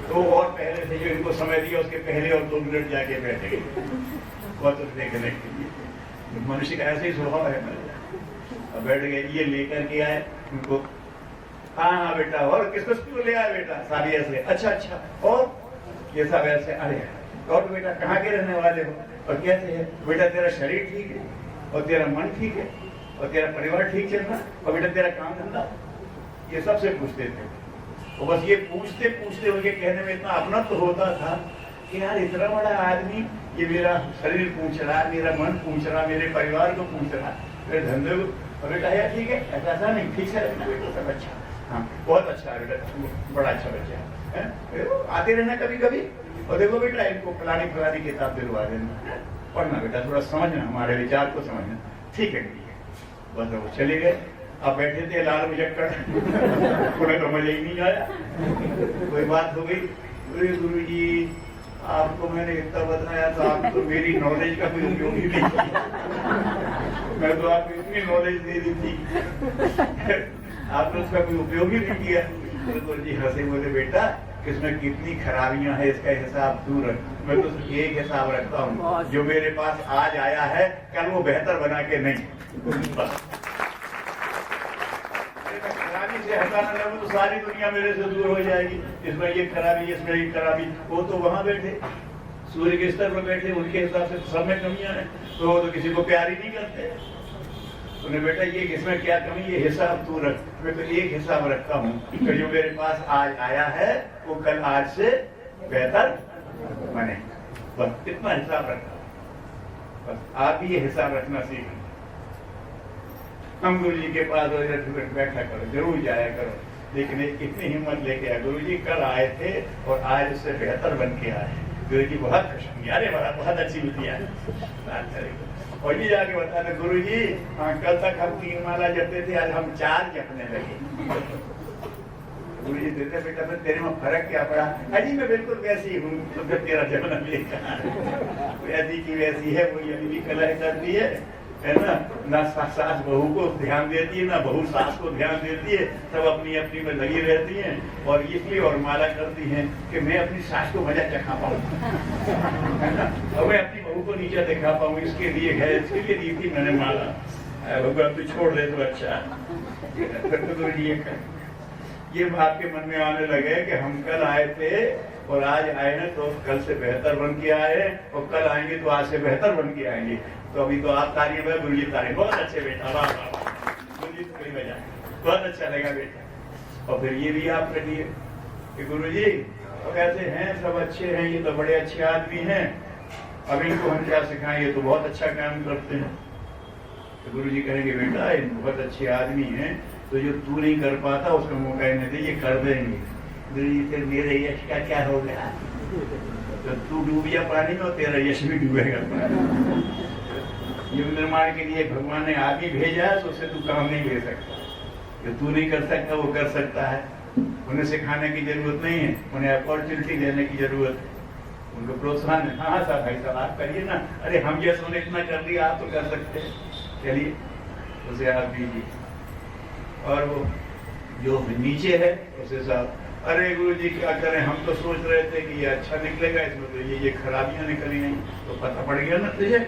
तो और पहले से जो इनको समय दिया उसके पहले और 2 मिनट जाके बैठे बहुत देखने के लिए। मनुष्य का ऐसे ही स्वभाव है। अब बैठ गए, ये लेकर के आए उनको, हाँ बेटा और किसको ले आए बेटा? सारी ऐसे। अच्छा और ये सब ऐसे। अरे और बेटा कहाँ के रहने वाले हो और कैसे है? बेटा तेरा शरीर ठीक है और तेरा मन ठीक है और तेरा परिवार ठीक चल रहा और बेटा तेरा काम धंधा, ये सबसे पूछते थे। और बस ये पूछते पूछते उनके कहने में इतना अपना तो होता था कि यार इतना बड़ा आदमी, ये मेरा शरीर पूछ रहा, मेरा मन पूछ रहा, मेरे परिवार को पूछ रहा, मेरे धंधे को। और बेटा यार ठीक है, ऐसा नहीं, ठीक से रहना बेटा, सब अच्छा, हाँ बहुत अच्छा है बेटा, बड़ा अच्छा बच्चा है, आते रहना कभी कभी। और देखो बेटा इनको फलानी किताब दिलवा देना, पढ़ना बेटा, थोड़ा समझना, हमारे विचार को समझना। ठीक है बस वो चले गए। अब बैठे थे लाल बुझक्कड़, उन्हें तो मजा ही नहीं आया। कोई बात हो गई, गुरु जी आपको मैंने इतना बताया था, आप तो मेरी नॉलेज का कोई उपयोग ही नहीं किया। मैं तो आपको इतनी नॉलेज दे दी थी, आपने उसका कोई उपयोग ही नहीं किया। गुरु जी हंसे बोले बेटा इसमें कितनी खराबियां हैं इसका हिसाब तू रख, मैं तो सिर्फ एक हिसाब रखता हूँ, जो मेरे पास आज आया है कल वो बेहतर बना के नहीं। बस खराबी से हटाना लगे तो सारी दुनिया मेरे से दूर हो जाएगी। इसमें ये खराबी, इसमें ये खराबी। वो तो वहां बैठे सूर्य के स्तर पर बैठे, उनके हिसाब से सब में कमियां हैं, तो वो तो किसी को प्यार ही नहीं करते। उन्हें बेटा ये इसमें क्या कमी, ये हिसाब तू रख, मैं तो एक हिसाब रखता हूँ कि जो मेरे पास आज आया है वो कल आज से बेहतर बने, बस इतना हिसाब रखता। बस आप भी ये हिसाब रखना सीखें। हम गुरु जी के पास बैठा करो, जरूर जाया करो, लेकिन इतनी हिम्मत लेके आए। गुरु जी कल आए थे और आज उससे बेहतर बन के आए। गुरु जी बहुत खुश होंगे, अरे बहुत अच्छी बुद्धि है। और ये जाके बताते गुरु जी कल तक हम 3 माला जपते थे, आज हम 4 जपने लगे। गुरु जी देते बेटा फिर तेरे में फर्क क्या पड़ा? अजी मैं बिल्कुल वैसी हूँ, तो फिर तेरा जन्म लेकर वैसी की वैसी है, वो अभी भी कलह करती है ना सास बहू को ध्यान देती है, ना बहू सास को ध्यान देती है, सब अपनी अपनी में लगी रहती हैं। और इसलिए और माला करती हैं कि मैं अपनी सास को मजा चखा पाऊँ, है ना, और मैं अपनी बहू को नीचे दिखा पाऊँ, इसके लिए है, इसके लिए दी थी मैंने माला। भगवान तू छोड़ दे तो अच्छा। ये आपके मन में आने लगे कि हम कल आए थे और आज आए हैं तो कल से बेहतर बन के आए, और कल आएंगे तो आज से बेहतर बन के आएंगे। तो अभी तो आप तारीफ है, गुरु जी तारीफ, बहुत अच्छे बेटा, वाह वाह, गुरु जी कोई वजह, बहुत अच्छा लगा बेटा। और फिर ये भी आप कहिए कि गुरु जी तो कैसे हैं, सब अच्छे हैं, ये तो बड़े अच्छे आदमी हैं, अब इनको हम क्या सिखाएं, ये तो बहुत अच्छा काम करते हैं। तो गुरु जी कहेंगे बेटा ये बहुत अच्छे आदमी हैं, तो जो तू नहीं कर पाता उसका मौका नहीं दे, ये कर देंगे। गुरु जी फिर मेरे यश का क्या हो गया? तो तू डूब जा पानी में और तेरा यश भी डूबेगा। युग निर्माण के लिए भगवान ने आगे भेजा है, तो उससे तू काम नहीं ले सकता, जो तू नहीं कर सकता वो कर सकता है। उन्हें सिखाने की जरूरत नहीं है, उन्हें अपॉर्चुनिटी देने की जरूरत है, उनको प्रोत्साहन है। हाँ साहब, भाई साहब आप करिए ना, अरे हम जैसे उन्हें इतना कर दिया, आप तो कर सकते हैं, चलिए उसे आप दीजिए। और वो जो नीचे है उसे साहब, अरे गुरु जी क्या करें, हम तो सोच रहे थे कि ये अच्छा निकलेगा, इसमें तो ये खराबियां निकली नहीं, तो पता पड़ गया ना तुझे।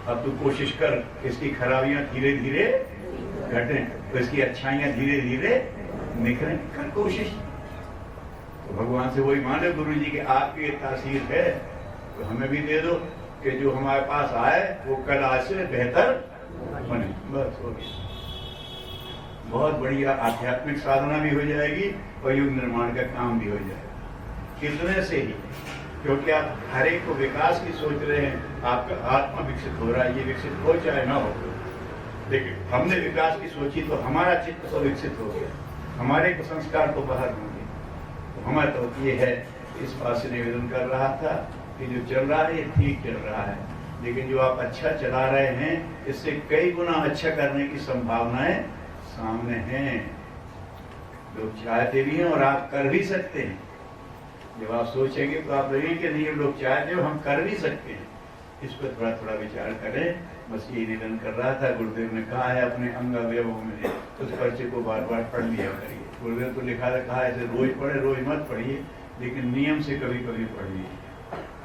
अब तू कोशिश कर इसकी खराबियां धीरे धीरे घटें, तो इसकी अच्छाइयां धीरे धीरे निकलें, कर कोशिश। तो भगवान से वही माने गुरु जी कि आपकी ये तासीर है, तो हमें भी दे दो कि जो हमारे पास आए वो कल आज से बेहतर बने, बस हो गया। बहुत बढ़िया आध्यात्मिक साधना भी हो जाएगी और युग निर्माण का काम भी हो जाएगा, कितने से ही। क्योंकि आप हर एक को विकास की सोच रहे हैं, आपका आत्मा विकसित हो रहा है, ये विकसित हो चाहे ना हो। देखिए हमने विकास की सोची तो हमारा चित्त तो विकसित हो गया, हमारे को संस्कार तो बाहर होंगे। तो हमारा तो ये है, इस बात से निवेदन कर रहा था कि जो चल रहा है ये ठीक चल रहा है, लेकिन जो आप अच्छा चला रहे हैं इससे कई गुना अच्छा करने की संभावनाएं सामने हैं। लोग चाहते भी हैं और आप कर भी सकते हैं। जब आप सोचेंगे तो आप लगेंगे कि नहीं लोग चाहते हो, हम कर भी सकते हैं। इस पर थोड़ा थोड़ा विचार करें। बस यही निवेदन कर रहा था। गुरुदेव ने कहा है अपने अंग अवयवों में उस पर्चे को बार बार पढ़ लिया करिए। गुरुदेव को लिखा कहा ऐसे रोज पढ़े, रोज मत पढ़िए, लेकिन नियम से कभी कभी पढ़िए,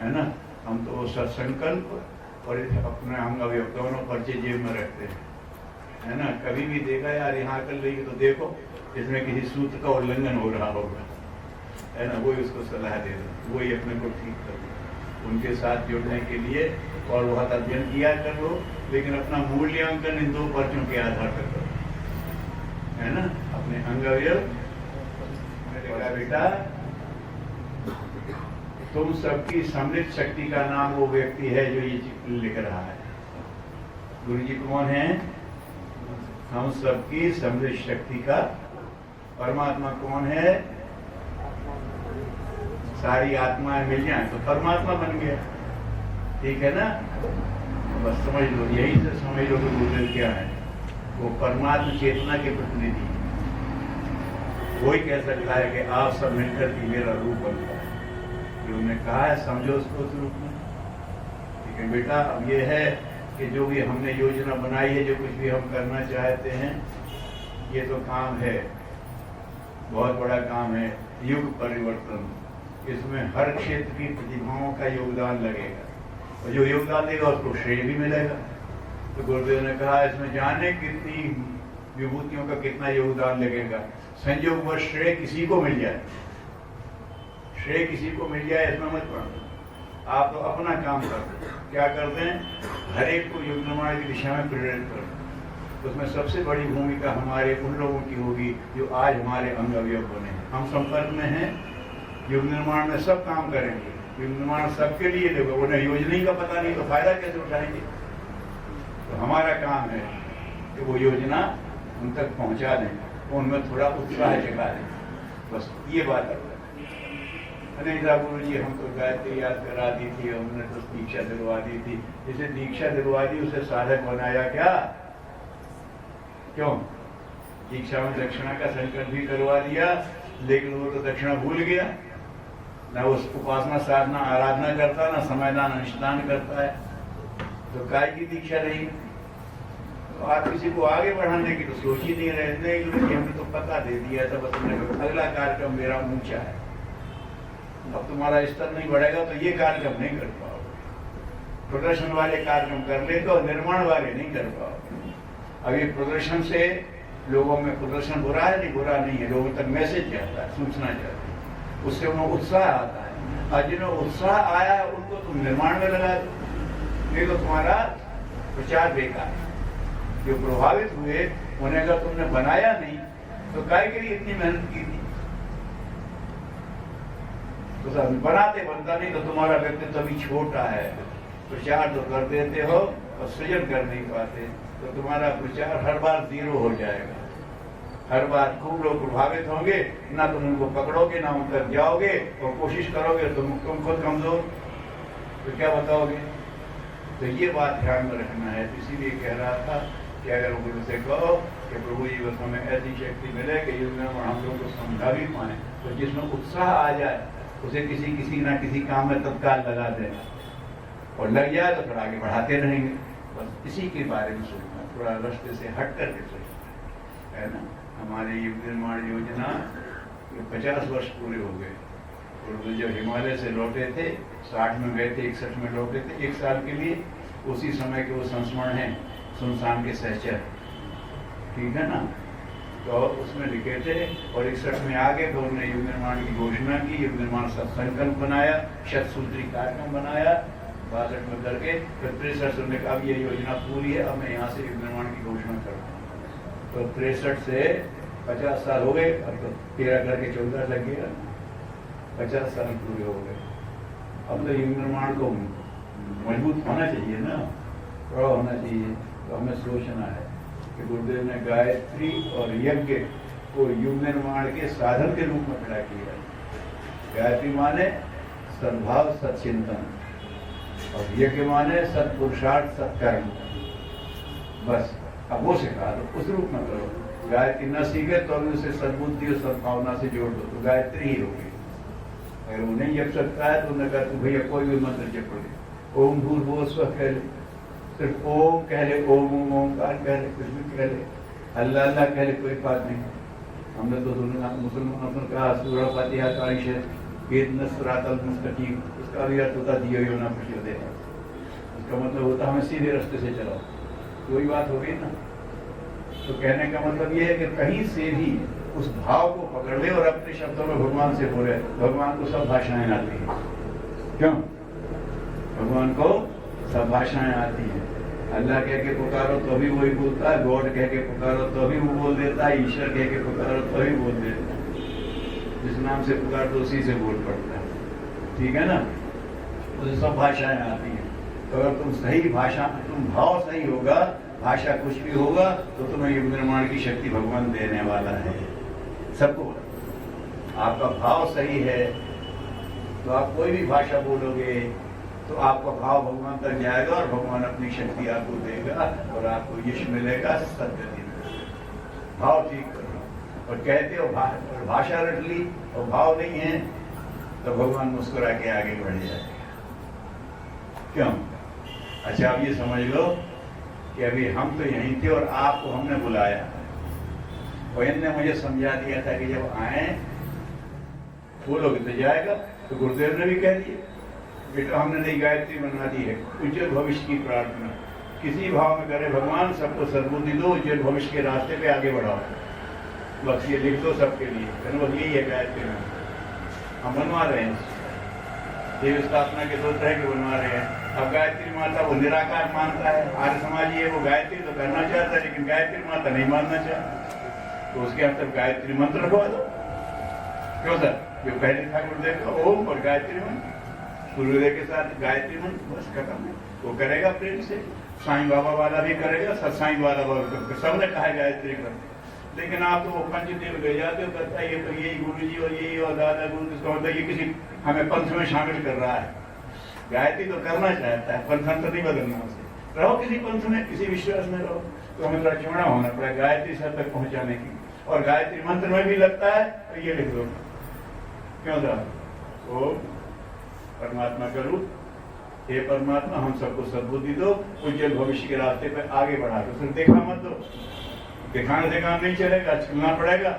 है ना। हम तो सत्संकल्प और अपने अंग अवयव दोनों पर्चे जेब में रखते हैं, है ना। कभी भी देखा यार यहाँ कर रही तो देखो इसमें किसी सूत्र का उल्लंघन हो रहा होगा, है ना, वही उसको सलाह दे दो, वही अपने को ठीक कर दो। उनके साथ जुड़ने के लिए और बहुत अध्ययन किया कर लो, लेकिन अपना मूल्यांकन इन दो पर्चों के आधार पर करो, है ना। अपने अंग अवयव, मैंने कहा बेटा तुम सबकी समृद्ध शक्ति का नाम वो व्यक्ति है जो ये लिख रहा है। गुरु जी कौन है? हम सबकी समृद्ध शक्ति का परमात्मा कौन है? सारी आत्माएं मिल जाए तो परमात्मा बन गया, ठीक है ना। बस समझ लो, यही से समझ लो कि गुरुदेव क्या है, वो परमात्मा चेतना के प्रतिनिधि। वही कह सकता है कि आप सब मिलकर के मेरा रूप बनता है, जो उन्होंने कहा है, समझो उसको उस रूप में। ठीक है बेटा, अब ये है कि जो भी हमने योजना बनाई है, जो कुछ भी हम करना चाहते हैं, ये तो काम है, बहुत बड़ा काम है, युग परिवर्तन। इसमें हर क्षेत्र की प्रतिभाओं का योगदान लगेगा, और जो योगदान देगा उसको श्रेय भी मिलेगा। तो गुरुदेव ने कहा इसमें जाने कितनी विभूतियों का कितना योगदान लगेगा। संयोग व श्रेय किसी को मिल जाए, श्रेय किसी को मिल जाए इसमें मत पड़ो। आप तो अपना काम करते हैं। क्या करते हैं? हर एक को युग निर्माण की दिशा में प्रेरित करते। उसमें सबसे बड़ी भूमिका हमारे उन लोगों की होगी जो आज हमारे अंग अवयव बने हैं। हम संपर्क में हैं, युग निर्माण में सब काम करेंगे। युग निर्माण सबके लिए लोग, उन्हें योजना का पता नहीं तो फायदा कैसे उठाएंगे। तो हमारा काम है कि वो योजना उन तक पहुंचा दें, उनमें थोड़ा उत्साह जगा दें, बस ये बात है। नहीं साहब गुरु जी हम तो गायत्री याद करा दी थी, हमने तो दीक्षा दिलवा दी थी। जिसे दीक्षा दिलवा दी उसे साधक बनाया क्या? क्यों? दीक्षा में दक्षिणा का संकल्प भी करवा दिया, लेकिन वो तो दक्षिणा भूल गया, ना उस उपासना साधना आराधना करता, ना समयदान अनुष्ठान करता है, तो काय की दीक्षा रही। तो आप किसी को आगे बढ़ाने की तो सोच ही नहीं रहे। नहीं, हमने तो पता दे दिया था, बस हमने अगला कार्यक्रम मेरा ऊंचा है, अब तुम्हारा स्तर नहीं बढ़ेगा तो ये कार्यक्रम नहीं कर पाओगे। प्रदर्शन वाले कार्यक्रम कर लेते और निर्माण वाले नहीं कर पाओगे। अब ये प्रदर्शन से लोगों में प्रदर्शन बुरा है? नहीं, बुरा नहीं है। लोगों तक मैसेज जाता है, सूचना जाती है, उससे उन्हें उत्साह आता है, और जिन्हें उत्साह आया उनको तुम निर्माण में लगा दो, नहीं तो तुम्हारा प्रचार बेकार है। जो प्रभावित हुए उन्हें अगर तुमने बनाया नहीं तो काय के लिए इतनी मेहनत की थी? तो सब बनाते बनता नहीं तो तुम्हारा व्यक्तित्व अभी छोटा है। प्रचार तो कर देते हो और सृजन कर नहीं पाते, तो तुम्हारा प्रचार हर बार जीरो हो जाएगा। हर बार खूब लोग प्रभावित होंगे, ना तुम उनको पकड़ोगे, ना उन तक जाओगे, और कोशिश करोगे तुम खुद कमजोर, तो क्या बताओगे? तो ये बात ध्यान में रखना है। इसीलिए कह रहा था कि अगर गुरु से कहो कि प्रभु जी बस हमें ऐसी शक्ति मिले कि युग में हम लोगों को समझा भी पाए, तो जिसमें उत्साह आ जाए उसे किसी ना किसी काम में तत्काल लगा देना, और लग जाए तो फिर आगे बढ़ाते रहेंगे। बस इसी के बारे में सोचना, थोड़ा रास्ते से हट करके सोचना है ना। हमारी युग निर्माण योजना 50 वर्ष पूरे हो गए, और जब हिमालय से लौटे थे 60 में गए थे, 61 में लौटे थे 1 साल के लिए, उसी समय के वो संस्मरण हैं सुनसान के सहचर, ठीक है ना। तो उसमें लिखे थे, और 61 में आगे तो उन्होंने युग निर्माण की घोषणा की, युग निर्माण संकल्प बनाया, शतसूत्री कार्यक्रम बनाया 62 में करके, फिर 63 में अब ये योजना पूरी है, अब मैं यहाँ से युग निर्माण की घोषणा करता हूँ। तो 63 से 50 साल हो गए, अब तो 13 करके 14 लग गया, 50 साल पूरे हो गए। अब तो युग निर्माण को मजबूत होना चाहिए ना, बड़ा होना चाहिए। तो हमें सोचना है कि गुरुदेव ने गायत्री और यज्ञ को युग निर्माण के साधन के रूप में खड़ा किया। गायत्री माने सद्भाव सच्चिंतन, और यज्ञ माने सत्पुरुषार्थ सत्कर्म। बस अब वो सिखा दो, उस रूप में करो। गायत्री न सीखे तो भी उसे सद्बुद्धि और सद्भावना से जोड़ दो, तो गायत्री ही होगी। अगर वो नहीं जप सकता है तो उन्होंने कहा तू भैया कोई भी मंत्र जप ले, ओम भूर्भुवः स्वः कह ले, सिर्फ ओम कह ले, ओम ओम ओमकार कह ले, कुछ भी कह ले, अल्लाह अल्लाह कह ले, कोई बात नहीं। हमने तो मुसलमानों ने कहा सूरह फातिहा का वेदना सिरातल मुस्तकीम, उसका भी अर्थ होता दियो यो न प्रचोदयात्, उसका मतलब होता हमें सीधे रास्ते से चलाओ, कोई बात हो गई ना। तो कहने का मतलब ये है कि कहीं से भी उस भाव को पकड़ ले और अपने शब्दों में भगवान से बोले। भगवान को सब भाषाएं आती हैं, क्यों? भगवान को सब भाषाएं आती हैं। अल्लाह कह के पुकारो तो भी वही बोलता है, गॉड कह के पुकारो तो भी वो बोल देता है, ईश्वर कह के पुकारो तो भी बोल देता है। जिस नाम से पुकार तो उसी से बोल पड़ता है, ठीक है ना। उसे सब भाषाएं आती हैं। तो अगर तुम सही भाषा, तुम भाव सही होगा, भाषा कुछ भी होगा, तो तुम्हें युग निर्माण की शक्ति भगवान देने वाला है सबको। आपका भाव सही है तो आप कोई भी भाषा बोलोगे तो आपका भाव भगवान तक जाएगा, और भगवान अपनी शक्ति आपको देगा, और आपको यश मिलेगा, सद्गति मिलेगा। भाव ठीक करो, और कहते हो भाषा रट ली और भाव नहीं है, तो भगवान मुस्कुरा के आगे बढ़ जाएगा। क्यों? अच्छा, अब ये समझ लो कि अभी हम तो यहीं थे और आपको हमने बुलाया, और इनने मुझे समझा दिया था कि जब आए बोलोगे तो जाएगा। तो गुरुदेव ने भी कह दिया बेटा हमने नई गायत्री बना दी है, उज्जवल भविष्य की प्रार्थना किसी भाव में करे, भगवान सबको सद्बुद्धि दो, उज्जवल भविष्य के रास्ते पे आगे बढ़ाओ। बस ये लिख दो सबके लिए, बस यही है गायत्री में। हम बनवा रहे हैं, देव स्थापना के 2 तरह के बनवा रहे हैं। अब गायत्री माता वो निराकार मानता है, आर्य समाजी है, वो गायत्री तो करना चाहता है, लेकिन गायत्री माता नहीं मानना चाहता, तो उसके अंदर गायत्री मंत्र रखवा दो। क्यों सर? जो पहले था गुरुदेव का ओम और गायत्री मंत्र, गुरुदेव के साथ गायत्री मंत्र, बस खत्म है। वो करेगा प्रेम से, साईं बाबा वाला भी करेगा, सत्साई वाला सबने कहा गायत्री कर। लेकिन आप तो वो पंचदेव ले जाते हो, करता है ये तो यही गुरु जी और यही और दादा गुरु, जिसका मतलब ये किसी हमें पंथ में शामिल कर रहा है। गायत्री तो करना चाहता है, पंथ तो नहीं बदलना उसे। रहो किसी पंथ में, किसी विश्वास में रहो, तो हमें थोड़ा चौड़ा होना पड़ेगा गायत्री सर तक पहुंचाने की। और गायत्री मंत्र में भी लगता है, तो ये लिख दो। क्यों था? वो परमात्मा का रूप, हे परमात्मा हम सबको सद्बुद्धि दो, उज्जवल भविष्य के रास्ते पर आगे बढ़ा दो। सिर्फ देखा मत दो, दिखाने से काम नहीं चलेगा, चलना पड़ेगा।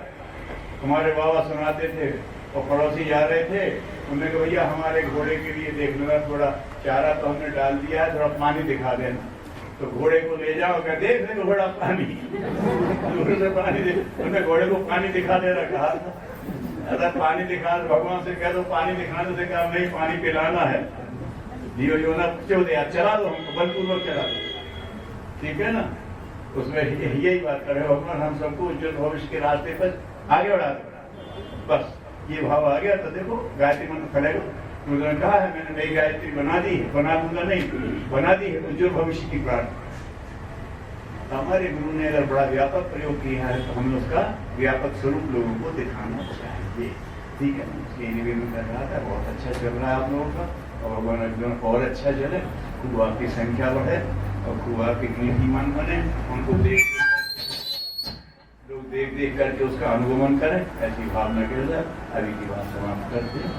हमारे बाबा सुनाते थे, और पड़ोसी जा रहे थे, उन्होंने कहा भैया हमारे घोड़े के लिए देखने थोड़ा चारा तो हमने डाल दिया है, थोड़ा पानी दिखा देना। तो घोड़े को ले जाओ, क्या देख रहे घोड़ा पानी से पानी दे, उन्होंने घोड़े को पानी दिखा दे रखा। अगर पानी दिखा, भगवान से कह दो पानी दिखाने से कहा नहीं, पानी पिलाना है, दियो यो ना चला दो हमको, बलपूर्वक चला दो, ठीक है ना। उसमें यही बात करे भगवान हम सबको उज्जवल भविष्य के रास्ते पर आगे बढ़ा दो। बस ये भाव आ गया तो देखो गायत्री मंत्र फैलेगा। उन्होंने कहा है मैंने नई गायत्री बना दी है, बना दूंगा नहीं, बना दी है, उज्जवल भविष्य की प्रार्थना। हमारे गुरु ने अगर बड़ा व्यापक प्रयोग किया है तो हमें उसका व्यापक स्वरूप लोगों को दिखाना चाहिए, ठीक है ना। इसलिए निवेदन कर रहा था, बहुत अच्छा चल रहा है आप लोगों का, और भगवान और अच्छा चले, खूब आपकी संख्या बढ़े, और खूब आपके कीर्तिमान बने, उनको देख लोग देख देख करके उसका अनुगमन करें, ऐसी भावना के साथ अभी की बात समाप्त करते हैं।